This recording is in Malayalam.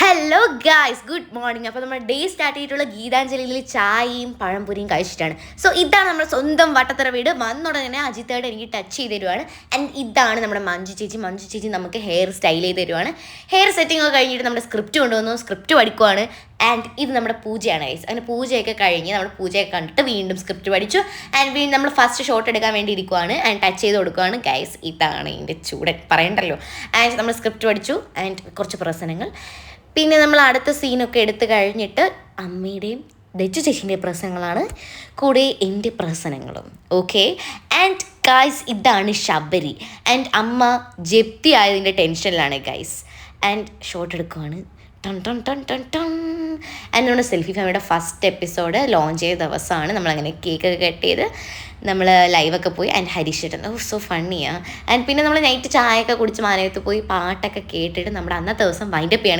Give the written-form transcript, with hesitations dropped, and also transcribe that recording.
Hello guys, good morning. അപ്പോൾ നമ്മൾ ഡേ സ്റ്റാർട്ട് ചെയ്തിട്ടുള്ള ഗീതാഞ്ജലിയിൽ ചായയും പഴംപൊരിയും കഴിച്ചിട്ടാണ്. സോ ഇതാണ് നമ്മുടെ സ്വന്തം വട്ടത്തറ വീട്. വന്നുടനെ അജിത്തേട്ട് എനിക്ക് ടച്ച് ചെയ്ത് തരുവാണ്. ആൻഡ് ഇതാണ് നമ്മുടെ മഞ്ജു ചേച്ചി നമുക്ക് ഹെയർ സ്റ്റൈൽ ചെയ്ത് തരുവാണ്. ഹെയർ സെറ്റിംഗ് ഒക്കെ കഴിഞ്ഞിട്ട് നമ്മുടെ സ്ക്രിപ്റ്റ് കൊണ്ടുവന്നു, സ്ക്രിപ്റ്റ് പഠിക്കുവാണ്. ആൻഡ് ഇത് നമ്മുടെ പൂജയാണ് ഗൈസ്. അങ്ങനെ പൂജയൊക്കെ കഴിഞ്ഞ് നമ്മൾ പൂജയൊക്കെ കണ്ടിട്ട് വീണ്ടും സ്ക്രിപ്റ്റ് പഠിച്ചു. ആൻഡ് വീണ്ടും നമ്മൾ ഫസ്റ്റ് ഷോട്ട് എടുക്കാൻ വേണ്ടി ഇരിക്കുവാണ്. ആൻഡ് ടച്ച് ചെയ്ത് കൊടുക്കുവാണ് ഗൈസ്. ഇതാണ് എൻ്റെ ചൂടൻ, പറയണ്ടല്ലോ. ആൻഡ് നമ്മൾ സ്ക്രിപ്റ്റ് പഠിച്ചു. ആൻഡ് കുറച്ച് പ്രശ്നങ്ങൾ. പിന്നെ നമ്മൾ അടുത്ത സീനൊക്കെ എടുത്തു കഴിഞ്ഞിട്ട് അമ്മയുടെയും ദച്ചു ചേച്ചിൻ്റെയും പ്രശ്നങ്ങളാണ്, കൂടെ എൻ്റെ പ്രശ്നങ്ങളും. ഓക്കെ. ആൻഡ് ഗൈസ്, ഇതാണ് ശബരി. ആൻഡ് അമ്മ ജപ്തി ആയതിൻ്റെ ടെൻഷനിലാണ് ഗൈസ്. ആൻഡ് ഷോട്ട് എടുക്കുവാണ്. ടൺ ടൺ ടൺ ടൺ ടൺ. ആൻഡ് നമ്മുടെ സെൽഫി ഫാമിലിയുടെ ഫസ്റ്റ് എപ്പിസോഡ് ലോഞ്ച് ചെയ്ത ദിവസമാണ്. നമ്മളങ്ങനെ കേക്കൊക്കെ കട്ട് ചെയ്ത് നമ്മൾ ലൈവൊക്കെ പോയി. ആൻഡ് ഹരീഷേട്ടൻ സോ ഫണ്ണിയാണ്. ആൻഡ് പിന്നെ നമ്മൾ നൈറ്റ് ചായയൊക്കെ കുടിച്ച് മാനയത്ത് പോയി പാട്ടൊക്കെ കേട്ടിട്ട് നമ്മുടെ അന്നത്തെ ദിവസം വൈൻഡപ്പ് ചെയ്യണം.